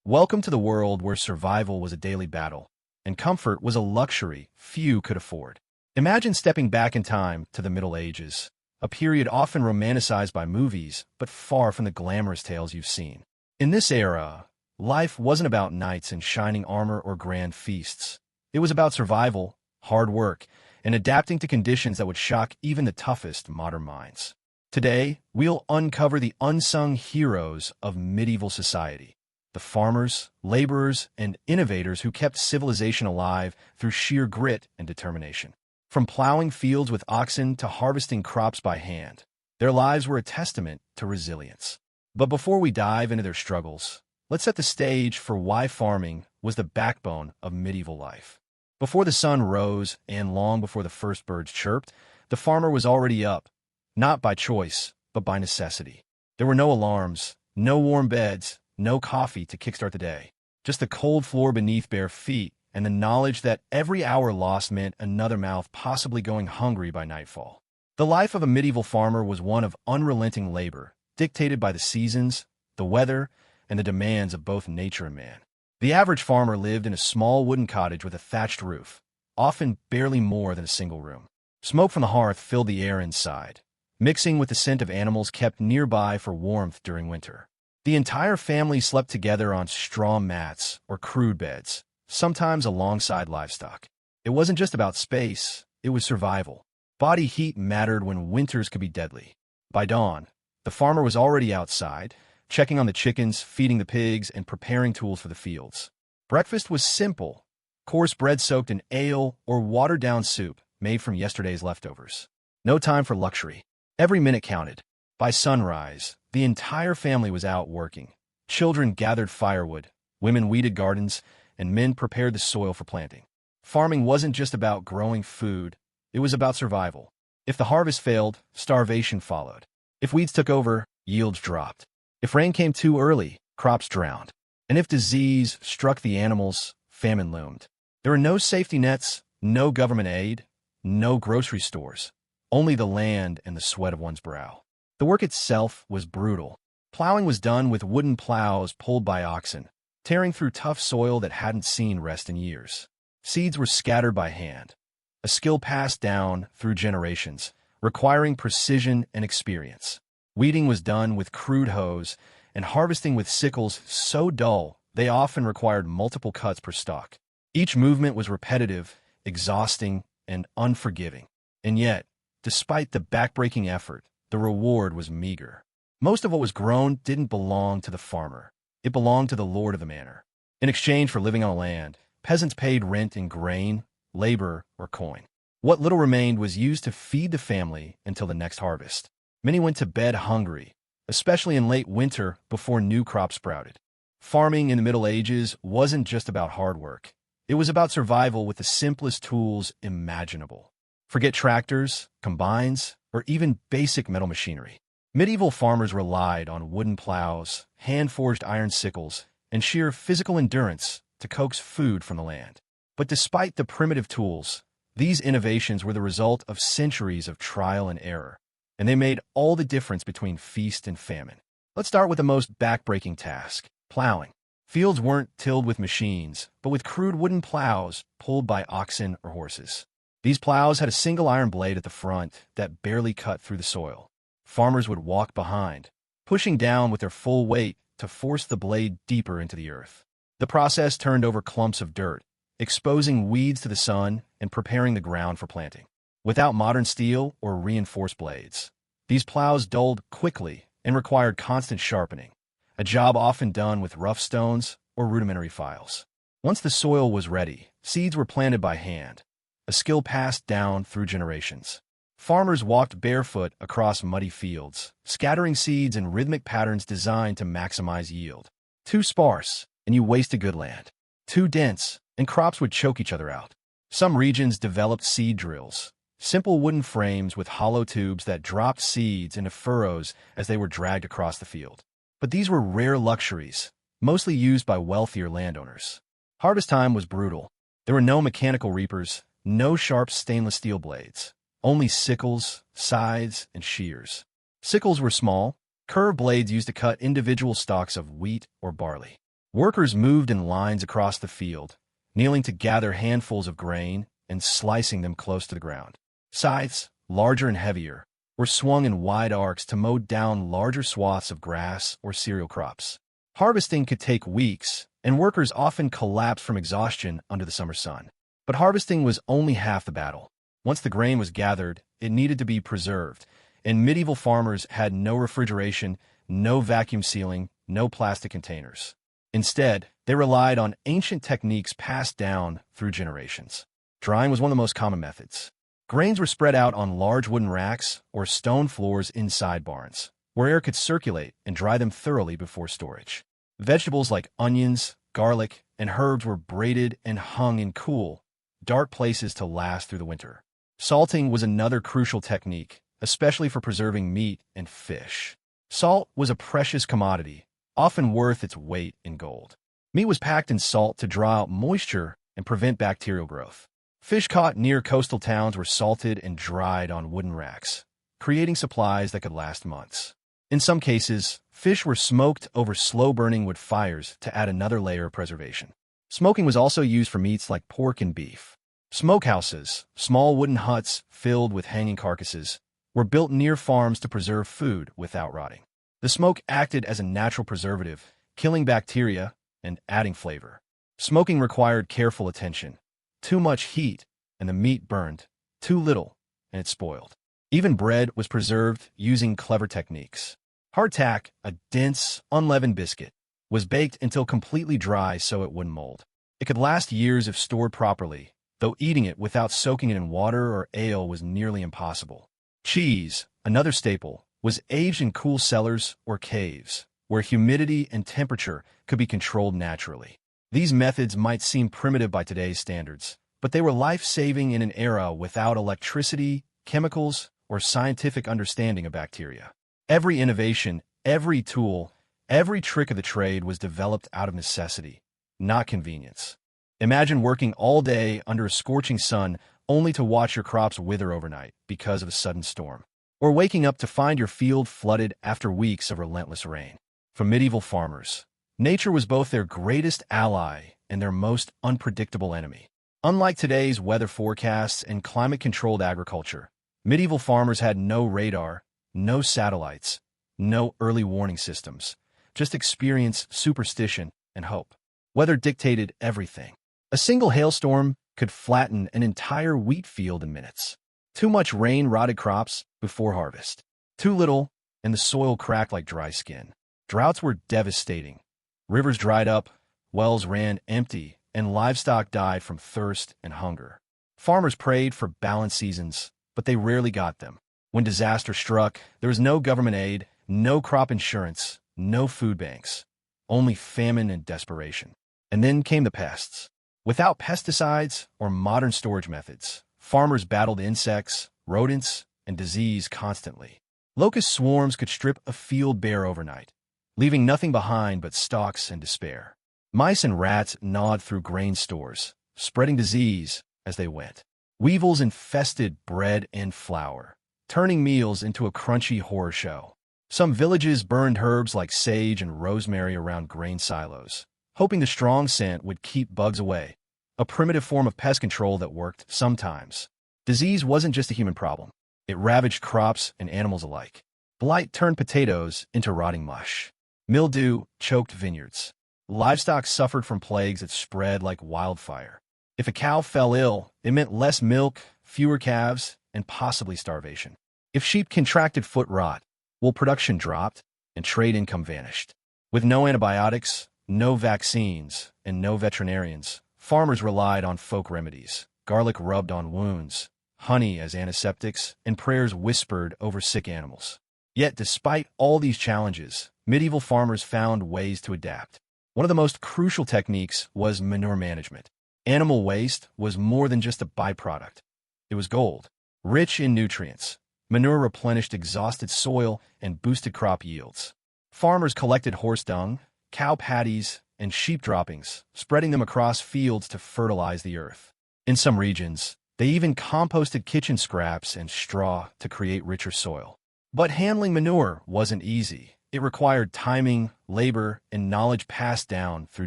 Welcome to the world where survival was a daily battle, and comfort was a luxury few could afford. Imagine stepping back in time to the Middle Ages, a period often romanticized by movies, but far from the glamorous tales you've seen. In this era, life wasn't about knights in shining armor or grand feasts. It was about survival, hard work, and adapting to conditions that would shock even the toughest modern minds. Today, we'll uncover the unsung heroes of medieval society. The farmers, laborers, and innovators who kept civilization alive through sheer grit and determination. From plowing fields with oxen to harvesting crops by hand, their lives were a testament to resilience. But before we dive into their struggles, let's set the stage for why farming was the backbone of medieval life. Before the sun rose and long before the first birds chirped, the farmer was already up, not by choice, but by necessity. There were no alarms, no warm beds, no coffee to kickstart the day, just the cold floor beneath bare feet and the knowledge that every hour lost meant another mouth possibly going hungry by nightfall. The life of a medieval farmer was one of unrelenting labor, dictated by the seasons, the weather, and the demands of both nature and man. The average farmer lived in a small wooden cottage with a thatched roof, often barely more than a single room. Smoke from the hearth filled the air inside, mixing with the scent of animals kept nearby for warmth during winter. The entire family slept together on straw mats or crude beds, sometimes alongside livestock. It wasn't just about space, it was survival. Body heat mattered when winters could be deadly. By dawn, the farmer was already outside, checking on the chickens, feeding the pigs, and preparing tools for the fields. Breakfast was simple: coarse bread soaked in ale or watered-down soup made from yesterday's leftovers. No time for luxury. Every minute counted. By sunrise, the entire family was out working. Children gathered firewood, women weeded gardens, and men prepared the soil for planting. Farming wasn't just about growing food, it was about survival. If the harvest failed, starvation followed. If weeds took over, yields dropped. If rain came too early, crops drowned. And if disease struck the animals, famine loomed. There were no safety nets, no government aid, no grocery stores, only the land and the sweat of one's brow. The work itself was brutal. Plowing was done with wooden plows pulled by oxen, tearing through tough soil that hadn't seen rest in years. Seeds were scattered by hand, a skill passed down through generations, requiring precision and experience. Weeding was done with crude hoes, and harvesting with sickles so dull they often required multiple cuts per stalk. Each movement was repetitive, exhausting, and unforgiving. And yet, despite the backbreaking effort, the reward was meager. Most of what was grown didn't belong to the farmer. It belonged to the lord of the manor. In exchange for living on land, peasants paid rent in grain, labor, or coin. What little remained was used to feed the family until the next harvest. Many went to bed hungry, especially in late winter before new crops sprouted. Farming in the Middle Ages wasn't just about hard work. It was about survival with the simplest tools imaginable. Forget tractors, combines, or even basic metal machinery. Medieval farmers relied on wooden plows, hand-forged iron sickles, and sheer physical endurance to coax food from the land. But despite the primitive tools, these innovations were the result of centuries of trial and error, and they made all the difference between feast and famine. Let's start with the most backbreaking task: plowing. Fields weren't tilled with machines, but with crude wooden plows pulled by oxen or horses. These plows had a single iron blade at the front that barely cut through the soil. Farmers would walk behind, pushing down with their full weight to force the blade deeper into the earth. The process turned over clumps of dirt, exposing weeds to the sun and preparing the ground for planting. Without modern steel or reinforced blades, these plows dulled quickly and required constant sharpening, a job often done with rough stones or rudimentary files. Once the soil was ready, seeds were planted by hand, a skill passed down through generations. Farmers walked barefoot across muddy fields, scattering seeds in rhythmic patterns designed to maximize yield. Too sparse, and you wasted good land. Too dense, and crops would choke each other out. Some regions developed seed drills, simple wooden frames with hollow tubes that dropped seeds into furrows as they were dragged across the field. But these were rare luxuries, mostly used by wealthier landowners. Harvest time was brutal. There were no mechanical reapers, no sharp stainless steel blades, only sickles, scythes, and shears. Sickles were small, curved blades used to cut individual stalks of wheat or barley. Workers moved in lines across the field, kneeling to gather handfuls of grain and slicing them close to the ground. Scythes, larger and heavier, were swung in wide arcs to mow down larger swaths of grass or cereal crops. Harvesting could take weeks, and workers often collapsed from exhaustion under the summer sun. But harvesting was only half the battle. Once the grain was gathered, it needed to be preserved, and medieval farmers had no refrigeration, no vacuum sealing, no plastic containers. Instead, they relied on ancient techniques passed down through generations. Drying was one of the most common methods. Grains were spread out on large wooden racks or stone floors inside barns, where air could circulate and dry them thoroughly before storage. Vegetables like onions, garlic, and herbs were braided and hung in cool, dark places to last through the winter. Salting was another crucial technique, especially for preserving meat and fish. Salt was a precious commodity, often worth its weight in gold. Meat was packed in salt to draw out moisture and prevent bacterial growth. Fish caught near coastal towns were salted and dried on wooden racks, creating supplies that could last months. In some cases, fish were smoked over slow-burning wood fires to add another layer of preservation. Smoking was also used for meats like pork and beef. Smokehouses, small wooden huts filled with hanging carcasses, were built near farms to preserve food without rotting. The smoke acted as a natural preservative, killing bacteria and adding flavor. Smoking required careful attention. Too much heat, and the meat burned. Too little, and it spoiled. Even bread was preserved using clever techniques. Hardtack, a dense, unleavened biscuit, was baked until completely dry so it wouldn't mold. It could last years if stored properly, though eating it without soaking it in water or ale was nearly impossible. Cheese, another staple, was aged in cool cellars or caves, where humidity and temperature could be controlled naturally. These methods might seem primitive by today's standards, but they were life-saving in an era without electricity, chemicals, or scientific understanding of bacteria. Every innovation, every tool, every trick of the trade was developed out of necessity, not convenience. Imagine working all day under a scorching sun only to watch your crops wither overnight because of a sudden storm, or waking up to find your field flooded after weeks of relentless rain. For medieval farmers, nature was both their greatest ally and their most unpredictable enemy. Unlike today's weather forecasts and climate-controlled agriculture, medieval farmers had no radar, no satellites, no early warning systems, just experience, superstition, and hope. Weather dictated everything. A single hailstorm could flatten an entire wheat field in minutes. Too much rain rotted crops before harvest. Too little, and the soil cracked like dry skin. Droughts were devastating. Rivers dried up, wells ran empty, and livestock died from thirst and hunger. Farmers prayed for balanced seasons, but they rarely got them. When disaster struck, there was no government aid, no crop insurance, no food banks, only famine and desperation. And then came the pests. Without pesticides or modern storage methods, farmers battled insects, rodents, and disease constantly. Locust swarms could strip a field bare overnight, leaving nothing behind but stalks and despair. Mice and rats gnawed through grain stores, spreading disease as they went. Weevils infested bread and flour, turning meals into a crunchy horror show. Some villages burned herbs like sage and rosemary around grain silos, hoping the strong scent would keep bugs away, a primitive form of pest control that worked sometimes. Disease wasn't just a human problem. It ravaged crops and animals alike. Blight turned potatoes into rotting mush. Mildew choked vineyards. Livestock suffered from plagues that spread like wildfire. If a cow fell ill, it meant less milk, fewer calves, and possibly starvation. If sheep contracted foot rot, wool production dropped, and trade income vanished. With no antibiotics, no vaccines, and no veterinarians, farmers relied on folk remedies, garlic rubbed on wounds, honey as antiseptics, and prayers whispered over sick animals. Yet, despite all these challenges, medieval farmers found ways to adapt. One of the most crucial techniques was manure management. Animal waste was more than just a byproduct. It was gold, rich in nutrients. Manure replenished exhausted soil and boosted crop yields. Farmers collected horse dung, cow patties, and sheep droppings, spreading them across fields to fertilize the earth. In some regions, they even composted kitchen scraps and straw to create richer soil. But handling manure wasn't easy. It required timing, labor, and knowledge passed down through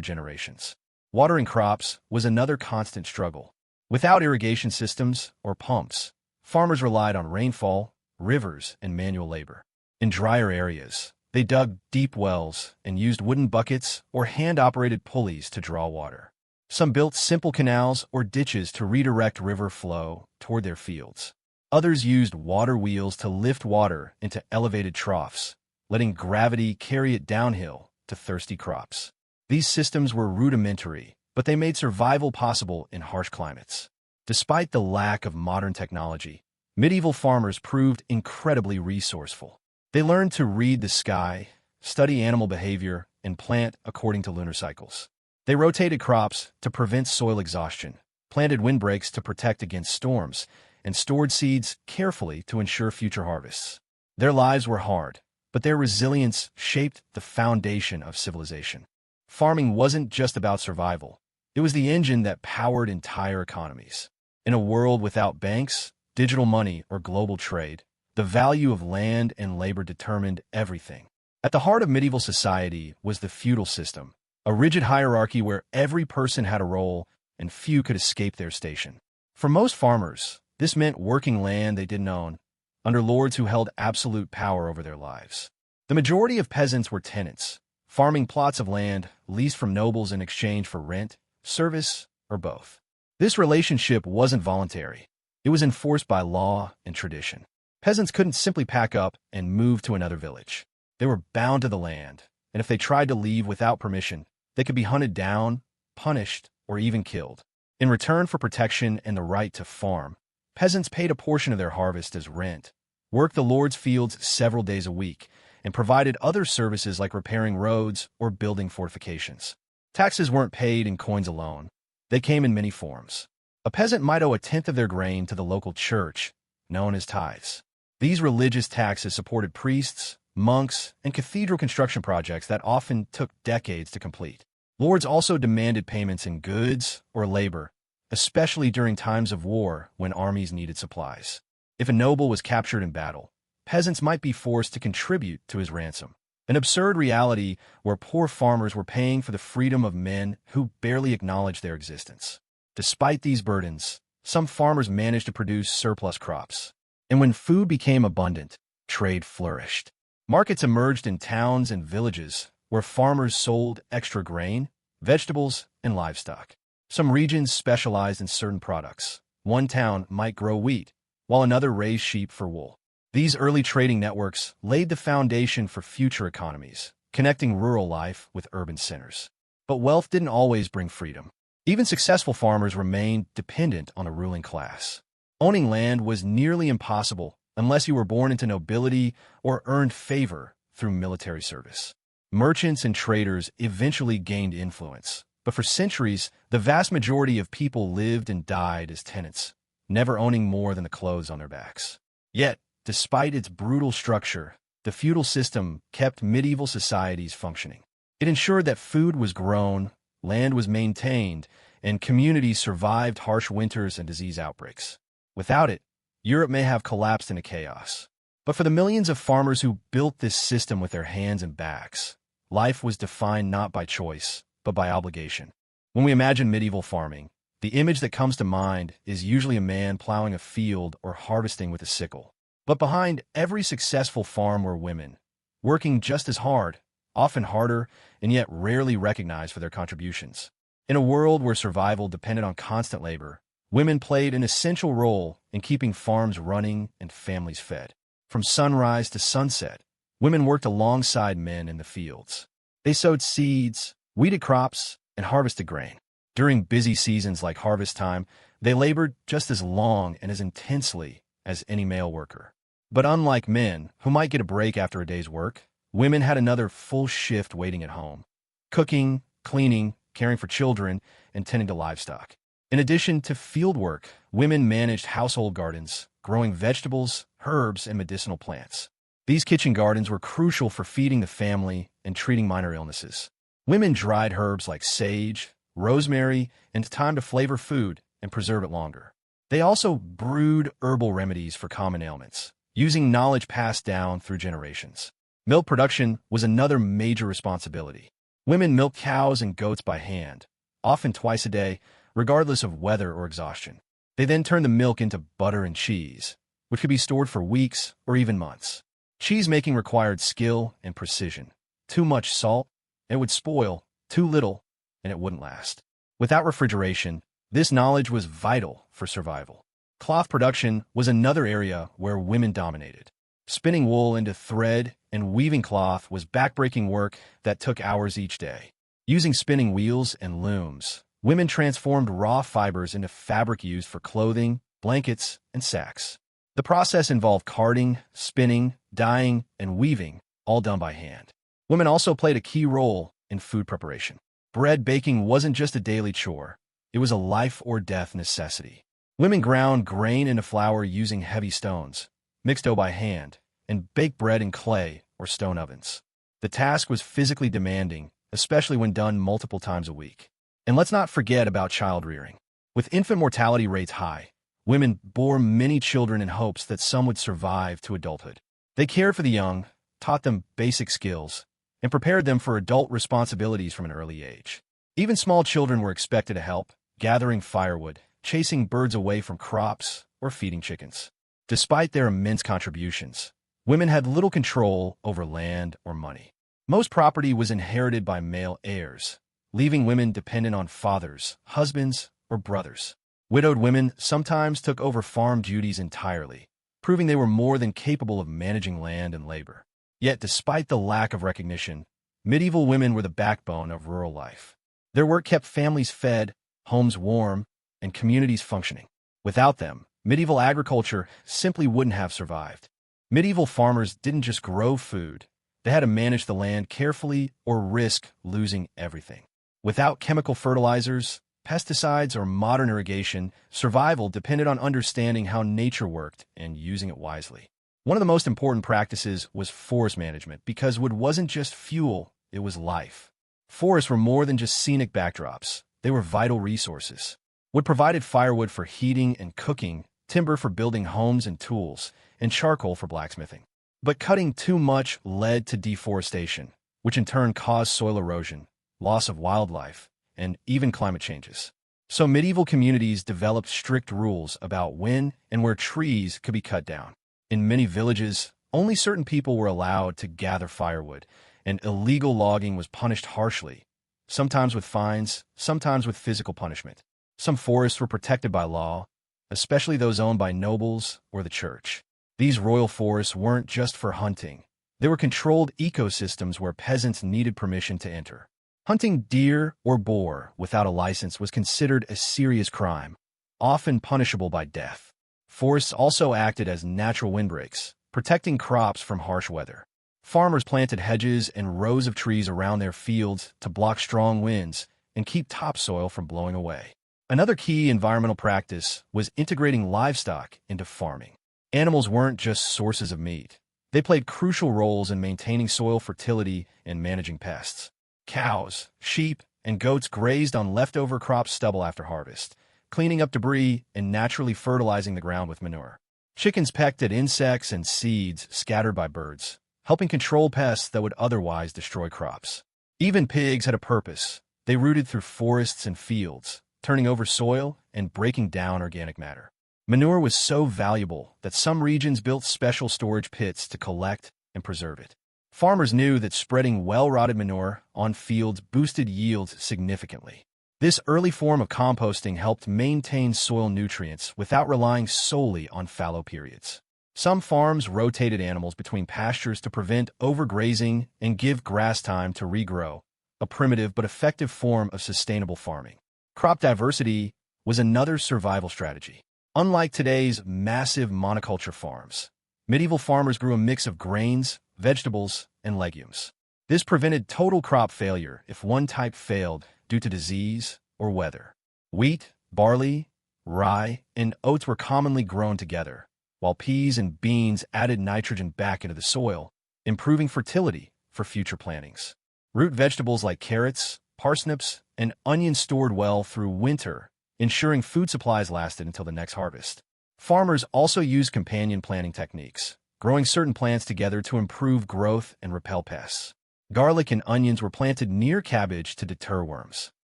generations. Watering crops was another constant struggle. Without irrigation systems or pumps, farmers relied on rainfall, rivers, and manual labor. In drier areas, they dug deep wells and used wooden buckets or hand-operated pulleys to draw water. Some built simple canals or ditches to redirect river flow toward their fields. Others used water wheels to lift water into elevated troughs, letting gravity carry it downhill to thirsty crops. These systems were rudimentary, but they made survival possible in harsh climates. Despite the lack of modern technology, medieval farmers proved incredibly resourceful. They learned to read the sky, study animal behavior, and plant according to lunar cycles. They rotated crops to prevent soil exhaustion, planted windbreaks to protect against storms, and stored seeds carefully to ensure future harvests. Their lives were hard, but their resilience shaped the foundation of civilization. Farming wasn't just about survival. It was the engine that powered entire economies. In a world without banks, digital money, or global trade, the value of land and labor determined everything. At the heart of medieval society was the feudal system, a rigid hierarchy where every person had a role and few could escape their station. For most farmers, this meant working land they didn't own, under lords who held absolute power over their lives. The majority of peasants were tenants, farming plots of land leased from nobles in exchange for rent, service, or both. This relationship wasn't voluntary. It was enforced by law and tradition. Peasants couldn't simply pack up and move to another village. They were bound to the land, and if they tried to leave without permission, they could be hunted down, punished, or even killed. In return for protection and the right to farm, peasants paid a portion of their harvest as rent, worked the lord's fields several days a week, and provided other services like repairing roads or building fortifications. Taxes weren't paid in coins alone. They came in many forms. A peasant might owe a tenth of their grain to the local church, known as tithes. These religious taxes supported priests, monks, and cathedral construction projects that often took decades to complete. Lords also demanded payments in goods or labor, especially during times of war when armies needed supplies. If a noble was captured in battle, peasants might be forced to contribute to his ransom. An absurd reality where poor farmers were paying for the freedom of men who barely acknowledged their existence. Despite these burdens, some farmers managed to produce surplus crops. And when food became abundant, trade flourished. Markets emerged in towns and villages where farmers sold extra grain, vegetables, and livestock. Some regions specialized in certain products. One town might grow wheat, while another raised sheep for wool. These early trading networks laid the foundation for future economies, connecting rural life with urban centers. But wealth didn't always bring freedom. Even successful farmers remained dependent on a ruling class. Owning land was nearly impossible unless you were born into nobility or earned favor through military service. Merchants and traders eventually gained influence, but for centuries, the vast majority of people lived and died as tenants, never owning more than the clothes on their backs. Yet, despite its brutal structure, the feudal system kept medieval societies functioning. It ensured that food was grown, land was maintained, and communities survived harsh winters and disease outbreaks. Without it, Europe may have collapsed into chaos. But for the millions of farmers who built this system with their hands and backs, life was defined not by choice, but by obligation. When we imagine medieval farming, the image that comes to mind is usually a man plowing a field or harvesting with a sickle. But behind every successful farm were women, working just as hard, often harder, and yet rarely recognized for their contributions. In a world where survival depended on constant labor, women played an essential role in keeping farms running and families fed. From sunrise to sunset, women worked alongside men in the fields. They sowed seeds, weeded crops, and harvested grain. During busy seasons like harvest time, they labored just as long and as intensely as any male worker. But unlike men, who might get a break after a day's work, women had another full shift waiting at home: cooking, cleaning, caring for children, and tending to livestock. In addition to field work, women managed household gardens, growing vegetables, herbs, and medicinal plants. These kitchen gardens were crucial for feeding the family and treating minor illnesses. Women dried herbs like sage, rosemary, and thyme to flavor food and preserve it longer. They also brewed herbal remedies for common ailments, using knowledge passed down through generations. Milk production was another major responsibility. Women milked cows and goats by hand, often twice a day, regardless of weather or exhaustion. They then turned the milk into butter and cheese, which could be stored for weeks or even months. Cheese making required skill and precision. Too much salt, and it would spoil. Too little, and it wouldn't last. Without refrigeration, this knowledge was vital for survival. Cloth production was another area where women dominated. Spinning wool into thread and weaving cloth was backbreaking work that took hours each day. Using spinning wheels and looms, women transformed raw fibers into fabric used for clothing, blankets, and sacks. The process involved carding, spinning, dyeing, and weaving, all done by hand. Women also played a key role in food preparation. Bread baking wasn't just a daily chore, it was a life-or-death necessity. Women ground grain into flour using heavy stones, mixed dough by hand, and baked bread in clay or stone ovens. The task was physically demanding, especially when done multiple times a week. And let's not forget about child rearing. With infant mortality rates high, women bore many children in hopes that some would survive to adulthood. They cared for the young, taught them basic skills, and prepared them for adult responsibilities from an early age. Even small children were expected to help, gathering firewood, chasing birds away from crops, or feeding chickens. Despite their immense contributions, women had little control over land or money. Most property was inherited by male heirs, leaving women dependent on fathers, husbands, or brothers. Widowed women sometimes took over farm duties entirely, proving they were more than capable of managing land and labor. Yet, despite the lack of recognition, medieval women were the backbone of rural life. Their work kept families fed, homes warm, and communities functioning. Without them, medieval agriculture simply wouldn't have survived. Medieval farmers didn't just grow food, they had to manage the land carefully or risk losing everything. Without chemical fertilizers, pesticides, or modern irrigation, survival depended on understanding how nature worked and using it wisely. One of the most important practices was forest management because wood wasn't just fuel, it was life. Forests were more than just scenic backdrops, they were vital resources. Wood provided firewood for heating and cooking, timber for building homes and tools, and charcoal for blacksmithing. But cutting too much led to deforestation, which in turn caused soil erosion, loss of wildlife, and even climate changes. So medieval communities developed strict rules about when and where trees could be cut down. In many villages, only certain people were allowed to gather firewood, and illegal logging was punished harshly, sometimes with fines, sometimes with physical punishment. Some forests were protected by law, especially those owned by nobles or the church. These royal forests weren't just for hunting. They were controlled ecosystems where peasants needed permission to enter. Hunting deer or boar without a license was considered a serious crime, often punishable by death. Forests also acted as natural windbreaks, protecting crops from harsh weather. Farmers planted hedges and rows of trees around their fields to block strong winds and keep topsoil from blowing away. Another key environmental practice was integrating livestock into farming. Animals weren't just sources of meat. They played crucial roles in maintaining soil fertility and managing pests. Cows, sheep, and goats grazed on leftover crop stubble after harvest, cleaning up debris and naturally fertilizing the ground with manure. Chickens pecked at insects and seeds scattered by birds, helping control pests that would otherwise destroy crops. Even pigs had a purpose. They rooted through forests and fields, turning over soil and breaking down organic matter. Manure was so valuable that some regions built special storage pits to collect and preserve it. Farmers knew that spreading well-rotted manure on fields boosted yields significantly. This early form of composting helped maintain soil nutrients without relying solely on fallow periods. Some farms rotated animals between pastures to prevent overgrazing and give grass time to regrow, a primitive but effective form of sustainable farming. Crop diversity was another survival strategy. Unlike today's massive monoculture farms, medieval farmers grew a mix of grains, vegetables, and legumes. This prevented total crop failure if one type failed due to disease or weather. Wheat, barley, rye, and oats were commonly grown together, while peas and beans added nitrogen back into the soil, improving fertility for future plantings. Root vegetables like carrots, parsnips, and onions stored well through winter, ensuring food supplies lasted until the next harvest. Farmers also used companion planting techniques, growing certain plants together to improve growth and repel pests. Garlic and onions were planted near cabbage to deter worms.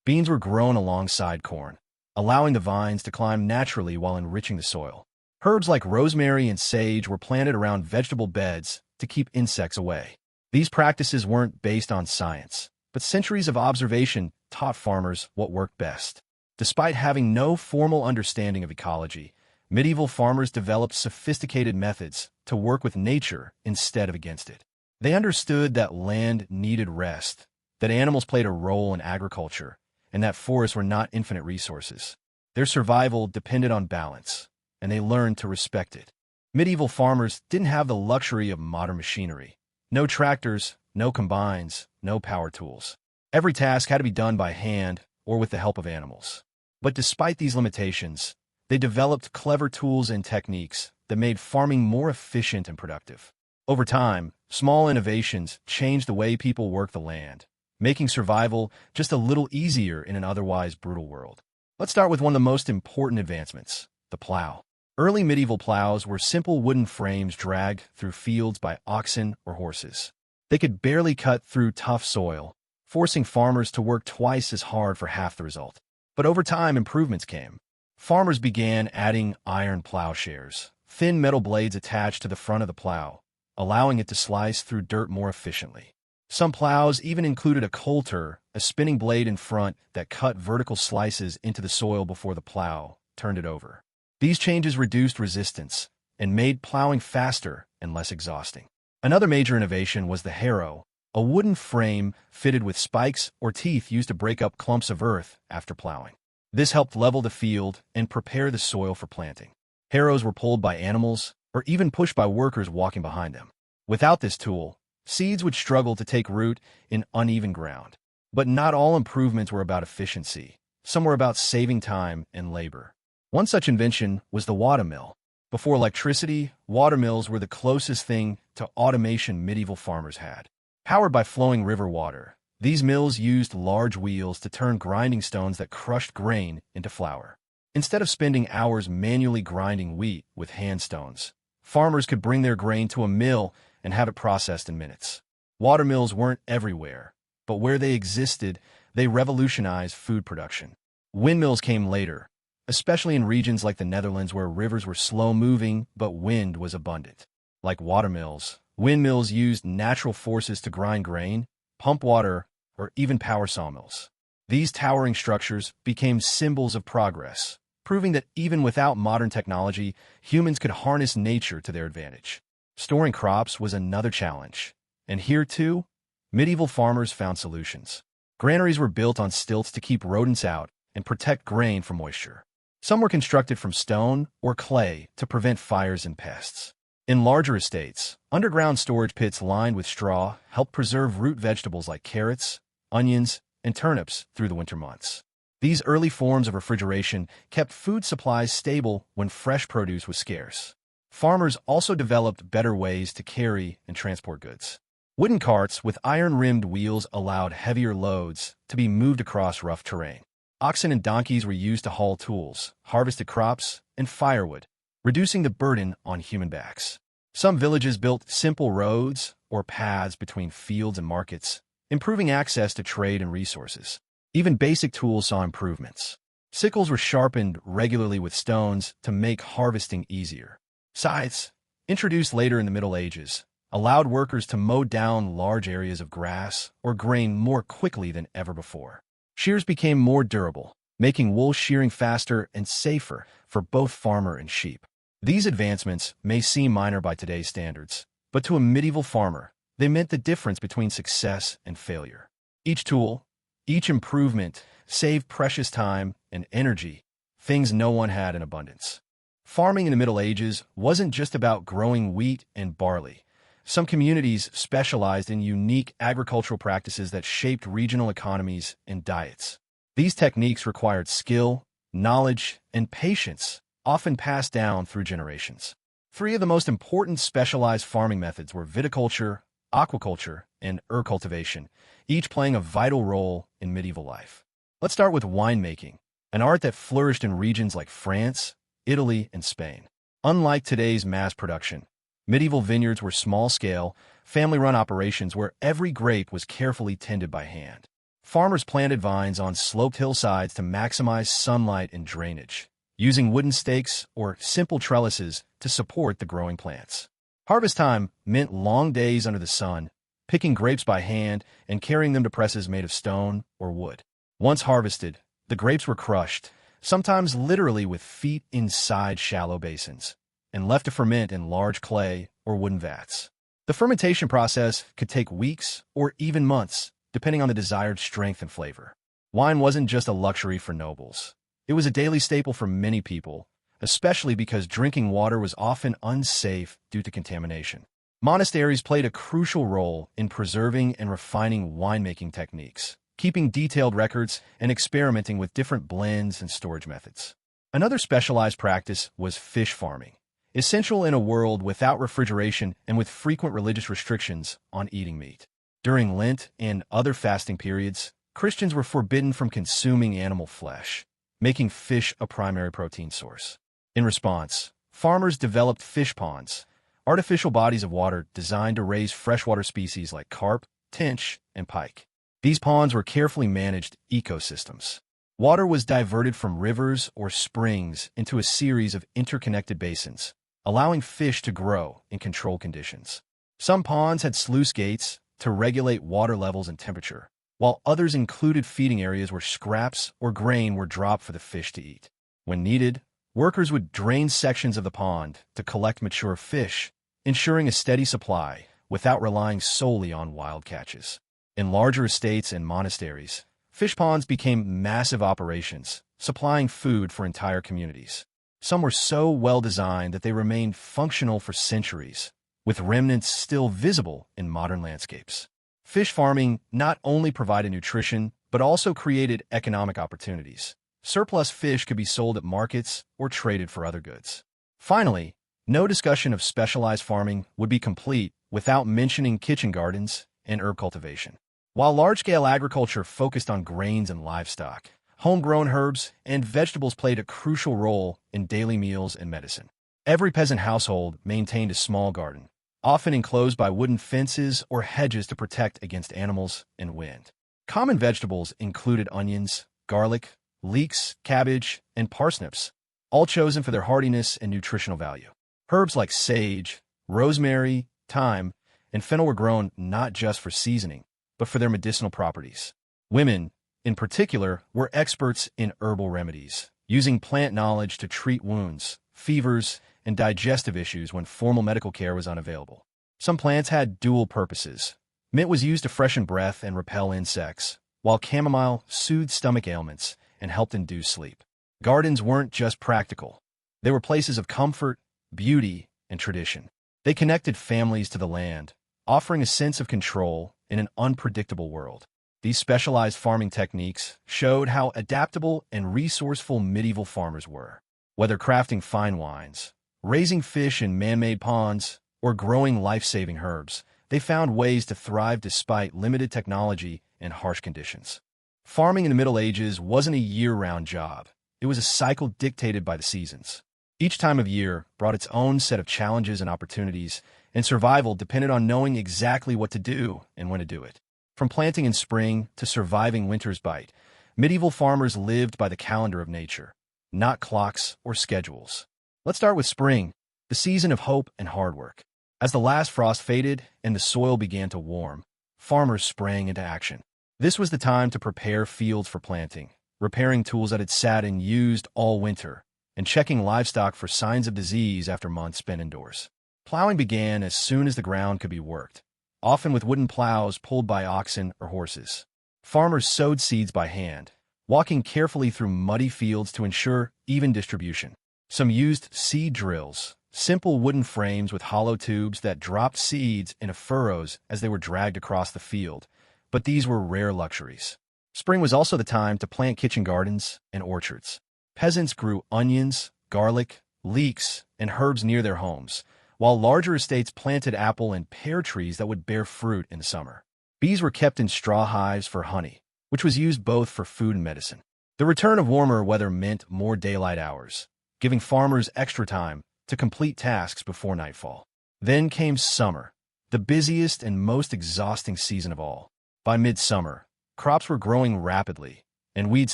Beans were grown alongside corn, allowing the vines to climb naturally while enriching the soil. Herbs like rosemary and sage were planted around vegetable beds to keep insects away. These practices weren't based on science, but centuries of observation taught farmers what worked best. Despite having no formal understanding of ecology, medieval farmers developed sophisticated methods to work with nature instead of against it. They understood that land needed rest, that animals played a role in agriculture, and that forests were not infinite resources. Their survival depended on balance, and they learned to respect it. Medieval farmers didn't have the luxury of modern machinery. No tractors, no combines, no power tools. Every task had to be done by hand or with the help of animals. But despite these limitations, they developed clever tools and techniques that made farming more efficient and productive. Over time, small innovations changed the way people work the land, making survival just a little easier in an otherwise brutal world. Let's start with one of the most important advancements, the plow. Early medieval plows were simple wooden frames dragged through fields by oxen or horses. They could barely cut through tough soil, forcing farmers to work twice as hard for half the result. But over time, improvements came. Farmers began adding iron plowshares, thin metal blades attached to the front of the plow, allowing it to slice through dirt more efficiently. Some plows even included a coulter, a spinning blade in front that cut vertical slices into the soil before the plow turned it over. These changes reduced resistance and made plowing faster and less exhausting. Another major innovation was the harrow, a wooden frame fitted with spikes or teeth used to break up clumps of earth after plowing. This helped level the field and prepare the soil for planting. Harrows were pulled by animals or even pushed by workers walking behind them. Without this tool, seeds would struggle to take root in uneven ground. But not all improvements were about efficiency. Some were about saving time and labor. One such invention was the watermill. Before electricity, watermills were the closest thing to automation medieval farmers had. Powered by flowing river water, these mills used large wheels to turn grinding stones that crushed grain into flour. Instead of spending hours manually grinding wheat with hand stones, farmers could bring their grain to a mill and have it processed in minutes. Watermills weren't everywhere, but where they existed, they revolutionized food production. Windmills came later, especially in regions like the Netherlands where rivers were slow-moving but wind was abundant. Like watermills, windmills used natural forces to grind grain, pump water, or even power sawmills. These towering structures became symbols of progress, proving that even without modern technology, humans could harness nature to their advantage. Storing crops was another challenge, and here too, medieval farmers found solutions. Granaries were built on stilts to keep rodents out and protect grain from moisture. Some were constructed from stone or clay to prevent fires and pests. In larger estates, underground storage pits lined with straw helped preserve root vegetables like carrots, onions, and turnips through the winter months. These early forms of refrigeration kept food supplies stable when fresh produce was scarce. Farmers also developed better ways to carry and transport goods. Wooden carts with iron-rimmed wheels allowed heavier loads to be moved across rough terrain. Oxen and donkeys were used to haul tools, harvested crops, and firewood, reducing the burden on human backs. Some villages built simple roads or paths between fields and markets, improving access to trade and resources. Even basic tools saw improvements. Sickles were sharpened regularly with stones to make harvesting easier. Scythes, introduced later in the Middle Ages, allowed workers to mow down large areas of grass or grain more quickly than ever before. Shears became more durable, making wool shearing faster and safer for both farmer and sheep. These advancements may seem minor by today's standards, but to a medieval farmer, they meant the difference between success and failure. Each tool, each improvement, saved precious time and energy, things no one had in abundance. Farming in the Middle Ages wasn't just about growing wheat and barley. Some communities specialized in unique agricultural practices that shaped regional economies and diets. These techniques required skill, knowledge, and patience, often passed down through generations. Three of the most important specialized farming methods were viticulture, aquaculture, and herb cultivation, each playing a vital role in medieval life. Let's start with winemaking, an art that flourished in regions like France, Italy, and Spain. Unlike today's mass production, Medieval vineyards were small-scale, family-run operations where every grape was carefully tended by hand. Farmers planted vines on sloped hillsides to maximize sunlight and drainage, using wooden stakes or simple trellises to support the growing plants. Harvest time meant long days under the sun, picking grapes by hand and carrying them to presses made of stone or wood. Once harvested, the grapes were crushed, sometimes literally with feet inside shallow basins, and left to ferment in large clay or wooden vats. The fermentation process could take weeks or even months, depending on the desired strength and flavor. Wine wasn't just a luxury for nobles. It was a daily staple for many people, especially because drinking water was often unsafe due to contamination. Monasteries played a crucial role in preserving and refining winemaking techniques, keeping detailed records and experimenting with different blends and storage methods. Another specialized practice was fish farming, essential in a world without refrigeration and with frequent religious restrictions on eating meat. During Lent and other fasting periods, Christians were forbidden from consuming animal flesh, making fish a primary protein source. In response, farmers developed fishponds, artificial bodies of water designed to raise freshwater species like carp, tench, and pike. These ponds were carefully managed ecosystems. Water was diverted from rivers or springs into a series of interconnected basins, allowing fish to grow in controlled conditions. Some ponds had sluice gates to regulate water levels and temperature, while others included feeding areas where scraps or grain were dropped for the fish to eat. When needed, workers would drain sections of the pond to collect mature fish, ensuring a steady supply without relying solely on wild catches. In larger estates and monasteries, fish ponds became massive operations, supplying food for entire communities. Some were so well designed that they remained functional for centuries, with remnants still visible in modern landscapes. Fish farming not only provided nutrition, but also created economic opportunities. Surplus fish could be sold at markets or traded for other goods. Finally, no discussion of specialized farming would be complete without mentioning kitchen gardens and herb cultivation. While large-scale agriculture focused on grains and livestock, homegrown herbs and vegetables played a crucial role in daily meals and medicine. Every peasant household maintained a small garden, often enclosed by wooden fences or hedges to protect against animals and wind. Common vegetables included onions, garlic, leeks, cabbage, and parsnips, all chosen for their hardiness and nutritional value. Herbs like sage, rosemary, thyme, and fennel were grown not just for seasoning, but for their medicinal properties. Women, in particular, were experts in herbal remedies, using plant knowledge to treat wounds, fevers, and digestive issues when formal medical care was unavailable. Some plants had dual purposes. Mint was used to freshen breath and repel insects, while chamomile soothed stomach ailments and helped induce sleep. Gardens weren't just practical. They were places of comfort, beauty, and tradition. They connected families to the land, offering a sense of control in an unpredictable world. These specialized farming techniques showed how adaptable and resourceful medieval farmers were. Whether crafting fine wines, raising fish in man-made ponds, or growing life-saving herbs, they found ways to thrive despite limited technology and harsh conditions. Farming in the Middle Ages wasn't a year-round job. It was a cycle dictated by the seasons. Each time of year brought its own set of challenges and opportunities, and survival depended on knowing exactly what to do and when to do it. From planting in spring to surviving winter's bite, medieval farmers lived by the calendar of nature, not clocks or schedules. Let's start with spring, the season of hope and hard work. As the last frost faded and the soil began to warm, farmers sprang into action. This was the time to prepare fields for planting, repairing tools that had sat and used all winter, and checking livestock for signs of disease after months spent indoors. Plowing began as soon as the ground could be worked, often with wooden plows pulled by oxen or horses. Farmers sowed seeds by hand, walking carefully through muddy fields to ensure even distribution. Some used seed drills, simple wooden frames with hollow tubes that dropped seeds into furrows as they were dragged across the field, but these were rare luxuries. Spring was also the time to plant kitchen gardens and orchards. Peasants grew onions, garlic, leeks, and herbs near their homes, while larger estates planted apple and pear trees that would bear fruit in the summer. Bees were kept in straw hives for honey, which was used both for food and medicine. The return of warmer weather meant more daylight hours, giving farmers extra time to complete tasks before nightfall. Then came summer, the busiest and most exhausting season of all. By midsummer, crops were growing rapidly, and weeds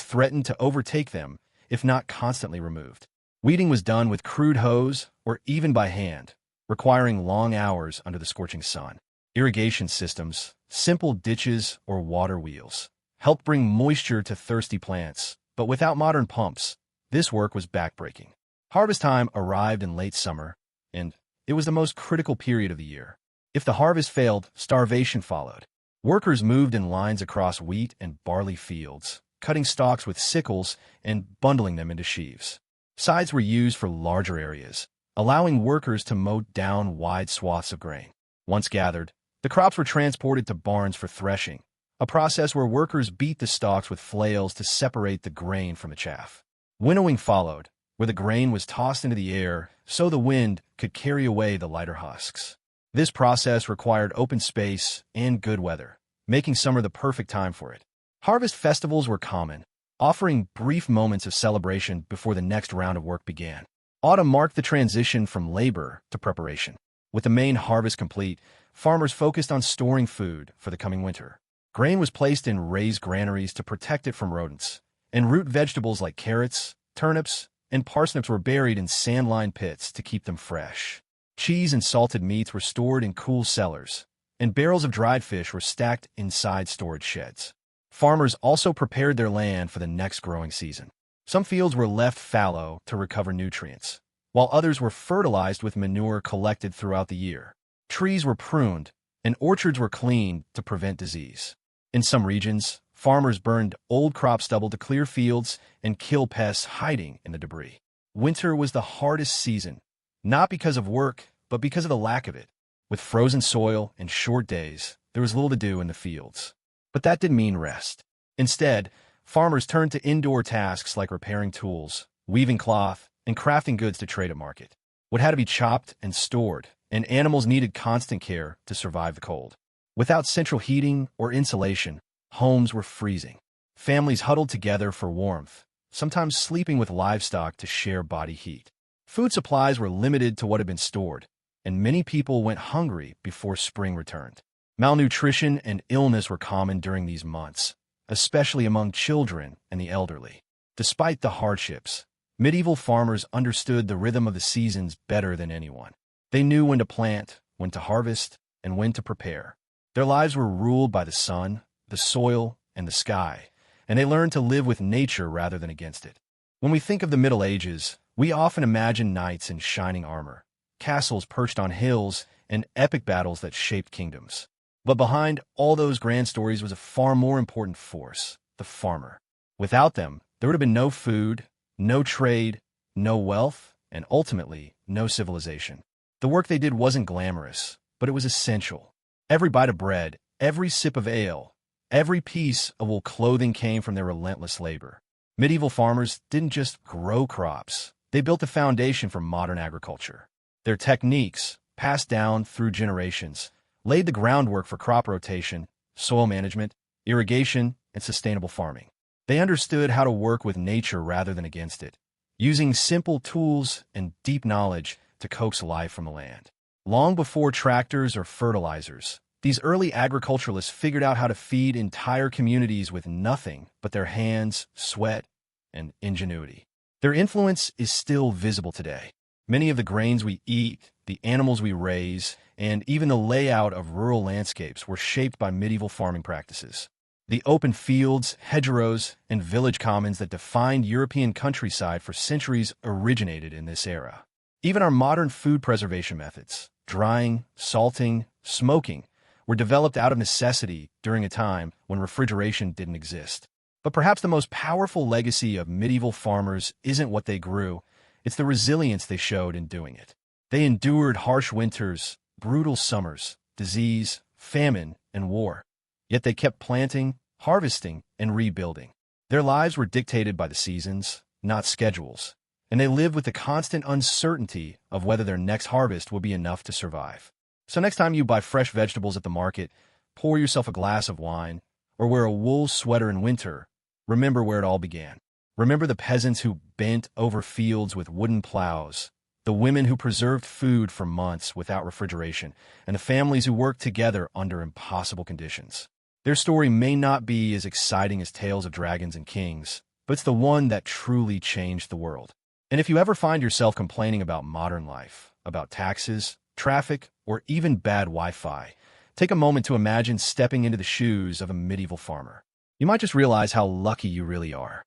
threatened to overtake them if not constantly removed. Weeding was done with crude hose or even by hand, requiring long hours under the scorching sun. Irrigation systems, simple ditches or water wheels, helped bring moisture to thirsty plants, but without modern pumps, this work was backbreaking. Harvest time arrived in late summer, and it was the most critical period of the year. If the harvest failed, starvation followed. Workers moved in lines across wheat and barley fields, cutting stalks with sickles and bundling them into sheaves. Scythes were used for larger areas, allowing workers to mow down wide swaths of grain. Once gathered, the crops were transported to barns for threshing, a process where workers beat the stalks with flails to separate the grain from the chaff. Winnowing followed, where the grain was tossed into the air so the wind could carry away the lighter husks. This process required open space and good weather, making summer the perfect time for it. Harvest festivals were common, offering brief moments of celebration before the next round of work began. Autumn marked the transition from labor to preparation. With the main harvest complete, farmers focused on storing food for the coming winter. Grain was placed in raised granaries to protect it from rodents, and root vegetables like carrots, turnips, and parsnips were buried in sand-lined pits to keep them fresh. Cheese and salted meats were stored in cool cellars, and barrels of dried fish were stacked inside storage sheds. Farmers also prepared their land for the next growing season. Some fields were left fallow to recover nutrients, while others were fertilized with manure collected throughout the year. Trees were pruned, and orchards were cleaned to prevent disease. In some regions, farmers burned old crop stubble to clear fields and kill pests hiding in the debris. Winter was the hardest season, not because of work, but because of the lack of it. With frozen soil and short days, there was little to do in the fields. But that didn't mean rest. Instead, farmers turned to indoor tasks like repairing tools, weaving cloth, and crafting goods to trade at market. What had to be chopped and stored, and animals needed constant care to survive the cold. Without central heating or insulation, homes were freezing. Families huddled together for warmth, sometimes sleeping with livestock to share body heat. Food supplies were limited to what had been stored, and many people went hungry before spring returned. Malnutrition and illness were common during these months, especially among children and the elderly. Despite the hardships, medieval farmers understood the rhythm of the seasons better than anyone. They knew when to plant, when to harvest, and when to prepare. Their lives were ruled by the sun, the soil, and the sky, and they learned to live with nature rather than against it. When we think of the Middle Ages, we often imagine knights in shining armor, castles perched on hills, and epic battles that shaped kingdoms. But behind all those grand stories was a far more important force, the farmer. Without them, there would have been no food, no trade, no wealth, and ultimately, no civilization. The work they did wasn't glamorous, but it was essential. Every bite of bread, every sip of ale, every piece of wool clothing came from their relentless labor. Medieval farmers didn't just grow crops, they built the foundation for modern agriculture. Their techniques, passed down through generations, laid the groundwork for crop rotation, soil management, irrigation, and sustainable farming. They understood how to work with nature rather than against it, using simple tools and deep knowledge to coax life from the land. Long before tractors or fertilizers, these early agriculturalists figured out how to feed entire communities with nothing but their hands, sweat, and ingenuity. Their influence is still visible today. Many of the grains we eat, the animals we raise, and even the layout of rural landscapes were shaped by medieval farming practices. The open fields, hedgerows, and village commons that defined European countryside for centuries originated in this era. Even our modern food preservation methods, drying, salting, smoking, were developed out of necessity during a time when refrigeration didn't exist. But perhaps the most powerful legacy of medieval farmers isn't what they grew, it's the resilience they showed in doing it. They endured harsh winters, brutal summers, disease, famine, and war. Yet they kept planting, harvesting, and rebuilding. Their lives were dictated by the seasons, not schedules, and they lived with the constant uncertainty of whether their next harvest would be enough to survive. So next time you buy fresh vegetables at the market, pour yourself a glass of wine, or wear a wool sweater in winter, remember where it all began. Remember the peasants who bent over fields with wooden plows, the women who preserved food for months without refrigeration, and the families who worked together under impossible conditions. Their story may not be as exciting as tales of dragons and kings, but it's the one that truly changed the world. And if you ever find yourself complaining about modern life, about taxes, traffic, or even bad Wi-Fi, take a moment to imagine stepping into the shoes of a medieval farmer. You might just realize how lucky you really are.